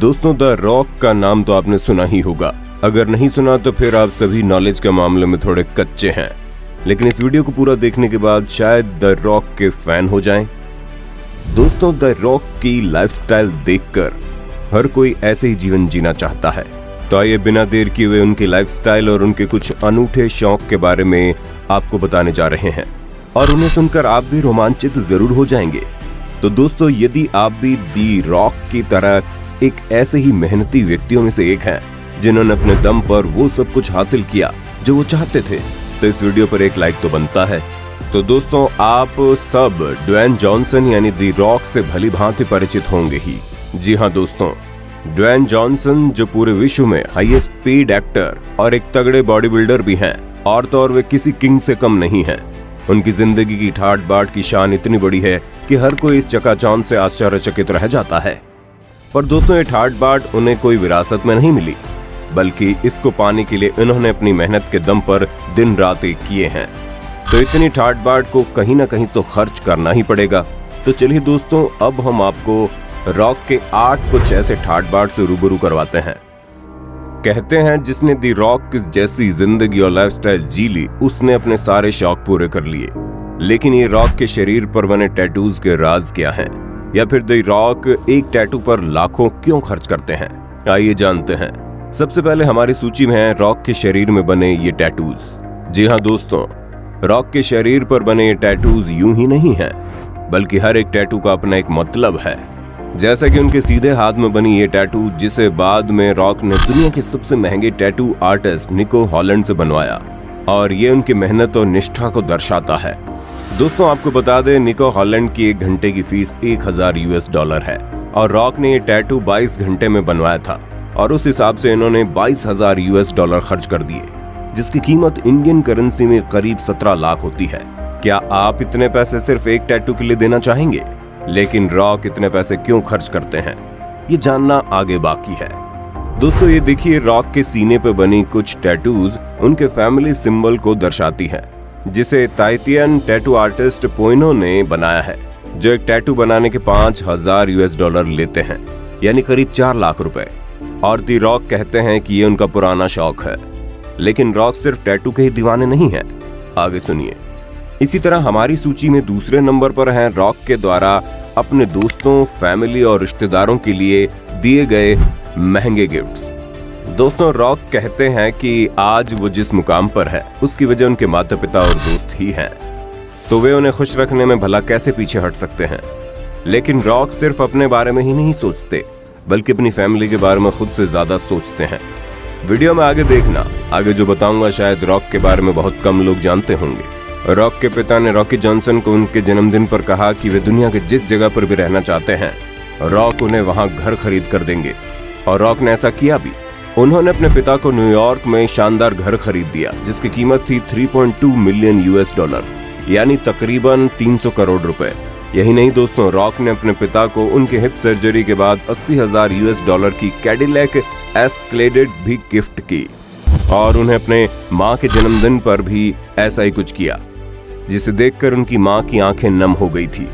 दोस्तों, the rock का नाम तो आपने सुना ही होगा। अगर नहीं सुना तो फिर आप सभी नॉलेज के मामले में थोड़े कच्चे हैं, लेकिन इस वीडियो को पूरा देखने के बाद शायद द रॉक के फैन हो जाएं। दोस्तों, द रॉक की लाइफस्टाइल देखकर हर कोई ऐसे ही जीवन जीना चाहता है। तो आइए बिना देर किए हुए उनकी लाइफस्टाइल और उनके कुछ अनूठे शौक के बारे में आपको बताने जा रहे हैं, और उन्हें सुनकर आप भी रोमांचित जरूर हो जाएंगे। तो दोस्तों, यदि आप भी दी रॉक की तरह एक ऐसे ही मेहनती व्यक्तियों में से एक हैं जिन्होंने अपने दम पर वो सब कुछ हासिल किया जो वो चाहते थे, तो इस वीडियो पर एक लाइक तो बनता है। तो दोस्तों, आप सब ड्वेन जॉनसन यानी दी रॉक से भली भांति परिचित होंगे ही। जी हाँ दोस्तों, ड्वेन जॉनसन जो पूरे विश्व में हाईएस्ट पेड एक्टर और एक तगड़े बॉडी बिल्डर भी हैं, और तो और वे किसी किंग से कम नहीं हैं। उनकी जिंदगी की ठाट बाट की शान इतनी बड़ी है कि हर कोई इस चकाचौंध से आश्चर्यचकित रह जाता है। पर दोस्तों, ये ठाट बाट उन्हें कोई विरासत में नहीं मिली, बल्कि इसको पाने के लिए इन्होंने अपनी मेहनत के दम पर दिन रात एक किए हैं। तो इतनी ठाट बाट को कहीं ना कहीं तो खर्च करना ही पड़ेगा। तो चलिए दोस्तों, अब हम आपको रॉक के 8 कुछ ऐसे ठाट बाट से रूबरू करवाते हैं। कहते हैं जिसने दी रॉक जैसी जिंदगी और लाइफस्टाइल जी ली, उसने अपने सारे शौक पूरे कर लिए। लेकिन ये रॉक के शरीर पर बने टैटूज के राज क्या हैं? या फिर दी रॉक एक टैटू पर लाखों क्यों खर्च करते हैं? आइए जानते हैं। सबसे पहले हमारी सूची में है रॉक के शरीर में बने ये टैटूज। जी हाँ दोस्तों, रॉक के शरीर पर बने ये टैटूज यूं ही नहीं हैं, बल्कि हर एक टैटू का अपना एक मतलब है। जैसा कि उनके सीधे हाथ में बनी ये टैटू, जिसे बाद में रॉक ने दुनिया के सबसे महंगे टैटू आर्टिस्ट निको हॉलैंड से बनवाया, और ये उनकी मेहनत और निष्ठा को दर्शाता है। दोस्तों, आपको बता दें, निको हॉलैंड की 1 घंटे की फीस $1000 है, और रॉक ने ये टैटू 22 घंटे में बनवाया था, और उस हिसाब से इन्होंने $22,000 खर्च कर दिए, जिसकी कीमत इंडियन करेंसी में करीब 17 लाख होती है। क्या आप इतने पैसे सिर्फ एक टैटू के लिए देना चाहेंगे? लेकिन रॉक इतने पैसे क्यों खर्च करते हैं, ये जानना आगे बाकी है। दोस्तों, ये देखिए, रॉक के सीने पे बनी कुछ टैटूज उनके फैमिली सिंबल को दर्शाती है, जिसे ताइतियन टैटू आर्टिस्ट पोइनो ने बनाया है, जो एक टैटू बनाने के $5000 लेते हैं, यानी करीब 4 लाख रुपए। और दी रॉक कहते हैं कि ये उनका पुराना शौक है। लेकिन रॉक सिर्फ टैटू के ही दीवाने नहीं है, आगे सुनिए। इसी तरह हमारी सूची में दूसरे नंबर पर हैं रॉक के द्वारा अपने दोस्तों, फैमिली और रिश्तेदारों के लिए दिए गए महंगे गिफ्ट्स। दोस्तों, रॉक कहते हैं कि आज वो जिस मुकाम पर है, उसकी वजह उनके माता पिता और दोस्त ही हैं। तो वे उन्हें खुश रखने में भला कैसे पीछे हट सकते हैं? लेकिन रॉक सिर्फ अपने बारे में ही नहीं सोचते, बल्कि अपनी फैमिली के बारे में खुद से ज्यादा सोचते हैं। वीडियो में आगे देखना, आगे जो बताऊंगा शायद रॉक के बारे में बहुत कम लोग जानते होंगे। रॉक के पिता ने रॉकी जॉनसन को उनके जन्मदिन पर कहा कि वे दुनिया के जिस जगह पर भी रहना चाहते हैं, रॉक उन्हें वहां घर खरीद कर देंगे, और रॉक ने ऐसा किया भी। उन्होंने अपने पिता को न्यूयॉर्क में शानदार घर खरीद दिया, जिसकी कीमत थी $3.2 मिलियन, यानी तकरीबन 300 करोड़ रुपए। यही नहीं दोस्तों, रॉक ने अपने पिता को उनके हिप सर्जरी के बाद $80,000 की कैडिलैक एस्केलेड भी गिफ्ट की, और उन्हें अपने माँ के जन्मदिन पर भी ऐसा ही कुछ किया, जिसे देखकर उनकी माँ की आंखें नम हो गई थी।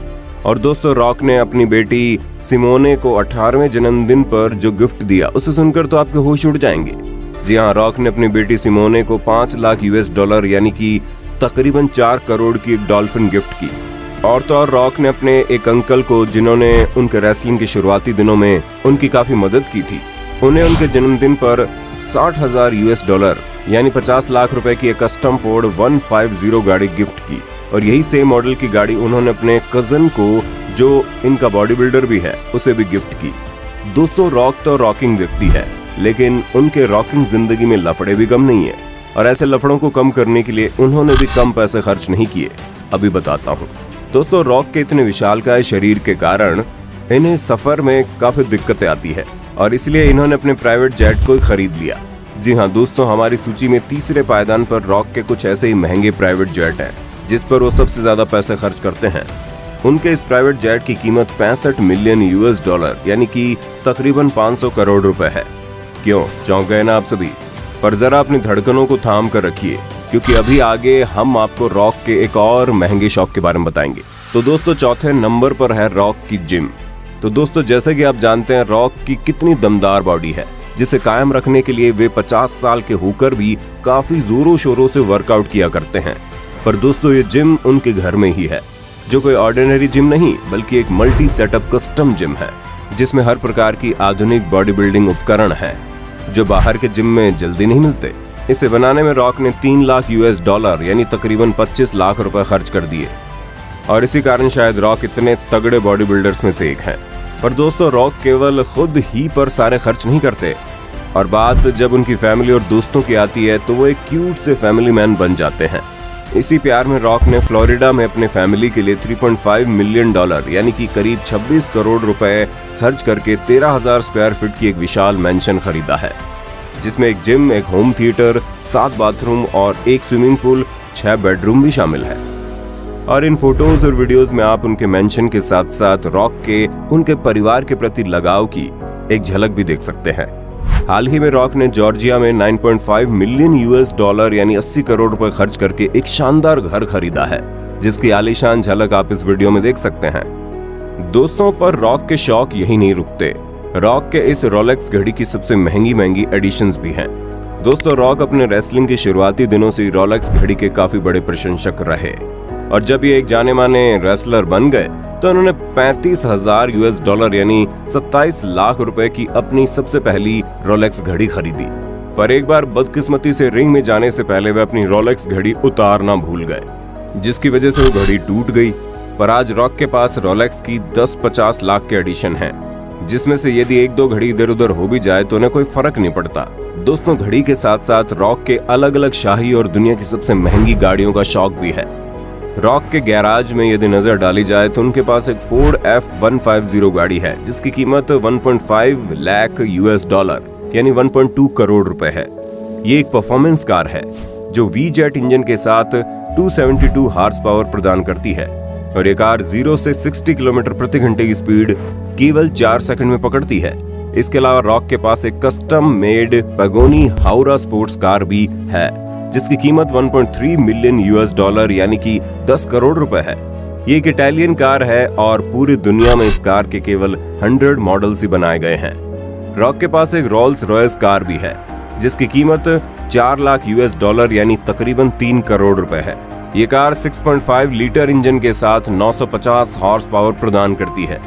और दोस्तों, रॉक ने अपनी बेटी सिमोने को 18वें जन्मदिन पर जो गिफ्ट दिया, उसे सुनकर तो आपके होश उड़ जाएंगे। जी हाँ, रॉक ने अपनी बेटी सिमोने को $5 लाख यानी कि तकरीबन 4 करोड़ की एक डॉल्फिन गिफ्ट की। और तो और रॉक ने अपने एक अंकल को, जिन्होंने उनके रेसलिंग के शुरुआती दिनों में उनकी काफी मदद की थी, उन्हें उनके जन्मदिन पर $60,000 यानी 50 लाख रुपए की एक कस्टम फोर्ड 150 गाड़ी गिफ्ट की। और यही सेम मॉडल की गाड़ी उन्होंने अपने कजन को, जो इनका बॉडी बिल्डर भी है, उसे भी गिफ्ट की। दोस्तों, रॉक तो रॉकिंग व्यक्ति है, लेकिन उनके रॉकिंग जिंदगी में लफड़े भी कम नहीं है, और ऐसे लफड़ों को कम करने के लिए उन्होंने भी कम पैसे खर्च नहीं किए। अभी बताता हूँ। दोस्तों, रॉक के इतने विशालकाय शरीर के कारण इन्हें सफर में काफी दिक्कतें आती है, और इसलिए इन्होंने अपने प्राइवेट जेट को खरीद लिया। जी हाँ दोस्तों, हमारी सूची में तीसरे पायदान पर रॉक के कुछ ऐसे ही महंगे प्राइवेट जेट हैं, जिस पर वो सबसे ज्यादा पैसे खर्च करते हैं। उनके इस प्राइवेट जेट की कीमत $65 मिलियन यानी कि तकरीबन 500 करोड़ रुपए है। क्यों चौंक गए ना आप सभी? पर जरा अपनी धड़कनों को थाम कर रखिए, क्योंकि अभी आगे हम आपको रॉक के एक और महंगे शौक के बारे में बताएंगे। तो दोस्तों, चौथे नंबर पर है रॉक की जिम। तो दोस्तों जैसे कि आप जानते हैं रॉक की कितनी दमदार बॉडी है, जिसे कायम रखने के लिए वे 50 साल के होकर भी काफी जोरों शोरों से वर्कआउट किया करते हैं। पर दोस्तों ये जिम उनके घर में ही है, जो कोई ऑर्डिनरी जिम नहीं बल्कि एक मल्टी सेटअप कस्टम जिम है, जिसमें हर प्रकार की आधुनिक बॉडी बिल्डिंग उपकरण है जो बाहर के जिम में जल्दी नहीं मिलते। इसे बनाने में रॉक ने 3 लाख $US यानी तकरीबन 25 लाख रुपए खर्च कर दिए और इसी कारण शायद रॉक इतने तगड़े बॉडी बिल्डर्स में से एक हैं। पर दोस्तों रॉक केवल खुद ही पर सारे खर्च नहीं करते और बात जब उनकी फैमिली और दोस्तों की आती है तो वो एक क्यूट से फैमिली मैन बन जाते हैं। इसी प्यार में रॉक ने फ्लोरिडा में अपने फैमिली के लिए $3.5 मिलियन यानी कि करीब 26 करोड़ रुपए खर्च करके 13,000 स्क्वायर फीट की एक विशाल मैंशन खरीदा है, जिसमें एक जिम, एक होम थिएटर, 7 बाथरूम और एक स्विमिंग पूल, 6 बेडरूम भी शामिल है। और इन फोटोज और वीडियोस में आप उनके मेंशन के साथ साथ रॉक के उनके परिवार के प्रति लगाव की एक झलक भी देख सकते हैं। हाल ही में रॉक ने जॉर्जिया में $9.5 मिलियन यानी 80 करोड़ रुपए खर्च करके एक शानदार घर खरीदा है, जिसकी आलीशान झलक आप इस वीडियो में देख सकते हैं। दोस्तों पर रॉक के शौक यही नहीं रुकते। रॉक के इस रोलेक्स घड़ी की सबसे महंगी एडिशंस भी हैं। दोस्तों रॉक अपने रेसलिंग के शुरुआती दिनों से रोलेक्स घड़ी के काफी बड़े प्रशंसक रहे और जब ये एक जाने माने रेसलर बन गए तो उन्होंने $35,000 यानी 27 लाख रुपए की अपनी सबसे पहली रोलेक्स घड़ी खरीदी। पर एक बार बदकिस्मती से रिंग में जाने से पहले वे अपनी रोलेक्स घड़ी उतारना भूल गए, जिसकी वजह से वो घड़ी टूट गई। पर आज रॉक के पास रोलेक्स की 10-50 लाख के एडिशन है, जिसमें से यदि 1-2 घड़ी इधर उधर हो भी जाए तो उन्हें कोई फर्क नहीं पड़ता। दोस्तों घड़ी के साथ साथ रॉक के अलग अलग शाही और दुनिया की सबसे महंगी गाड़ियों का शौक भी है। रॉक के गैराज में यदि नजर डाली जाए तो उनके पास एक फोर्ड F-150 गाड़ी है, जिसकी कीमत $1.5 लाख यानी 1.2 करोड़ रुपए है। ये एक परफॉर्मेंस कार है जो V-जेट इंजन के साथ 272 हॉर्स पावर प्रदान करती है और ये कार 0 से 60 किलोमीटर प्रति घंटे की स्पीड केवल 4 सेकंड में पकड़ती है। इसके अलावा रॉक के पास एक custom made Pagani Huayra sports car भी है, जिसकी कीमत $1.3 मिलियन यानी कि 10 करोड़ रुपए है। ये एक इटालियन कार है और पूरी दुनिया में इस कार के केवल 100 मॉडल्स ही बनाए गए हैं। रॉक के पास एक रोल्स रॉयस कार भी है, जिसकी कीमत $4 लाख यानी तकरीबन 3 करोड़ रुपए है। ये कार 6.5 लीटर इंजन के साथ 950 हॉर्स पावर प्रदान करती है।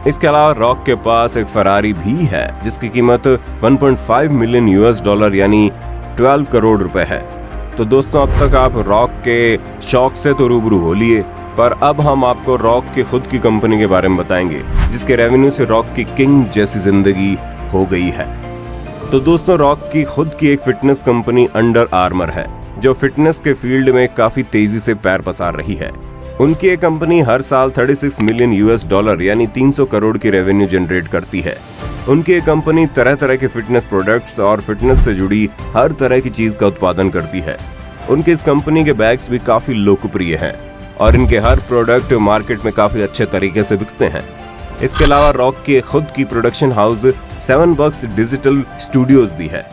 इसके अलावा रॉक के पास एक फरारी भी है, जिसकी कीमत $1.5 मिलियन यानी 12 करोड़ रुपए है। तो दोस्तों अब तक आप रॉक के शौक से तो रूबरू हो लिए, पर अब हम आपको रॉक की खुद की कंपनी के बारे में बताएंगे, जिसके रेवेन्यू से रॉक की किंग जैसी जिंदगी हो गई है। तो दोस्तों रॉक की खुद की एक फिटनेस कंपनी अंडर आर्मर है, जो फिटनेस के फील्ड में काफी तेजी से पैर पसार रही है। उनकी ये कंपनी हर साल $36 मिलियन यानी 300 करोड़ की रेवेन्यू जनरेट करती है। उनकी ये कंपनी तरह तरह के फिटनेस प्रोडक्ट्स और फिटनेस से जुड़ी हर तरह की चीज का उत्पादन करती है। उनकी इस कंपनी के बैग्स भी काफी लोकप्रिय हैं और इनके हर प्रोडक्ट मार्केट में काफी अच्छे तरीके से बिकते हैं। इसके अलावा रॉक की खुद की प्रोडक्शन हाउस 7 बक्स डिजिटल स्टूडियोज भी है,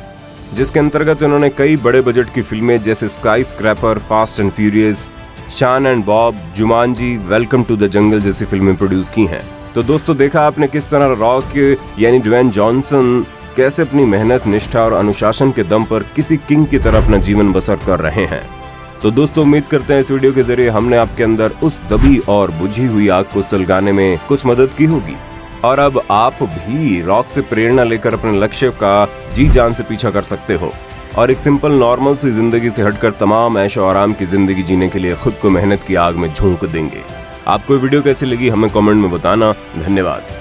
जिसके अंतर्गत उन्होंने कई बड़े बजट की फिल्में जैसे skyscraper, fast and furious, शान एंड बॉब, Jumanji, welcome to the jungle जैसी फिल्में प्रोड्यूस की हैं। तो दोस्तों देखा आपने किस तरह रॉक यानी ड्वेन जॉनसन कैसे अपनी मेहनत, निष्ठा और अनुशासन के दम पर किसी किंग की तरह अपना जीवन बसर कर रहे हैं। तो दोस्तों उम्मीद करते हैं इस वीडियो के जरिए हमने आपके अंदर उस दबी और बुझी हुई आग को सुलगाने में कुछ मदद की होगी और अब आप भी रॉक से प्रेरणा लेकर अपने लक्ष्य का जी जान से पीछा कर सकते हो और एक सिंपल नॉर्मल सी जिंदगी से हटकर तमाम ऐशो आराम की जिंदगी जीने के लिए खुद को मेहनत की आग में झोंक देंगे। आपको वीडियो कैसी लगी हमें कमेंट में बताना। धन्यवाद।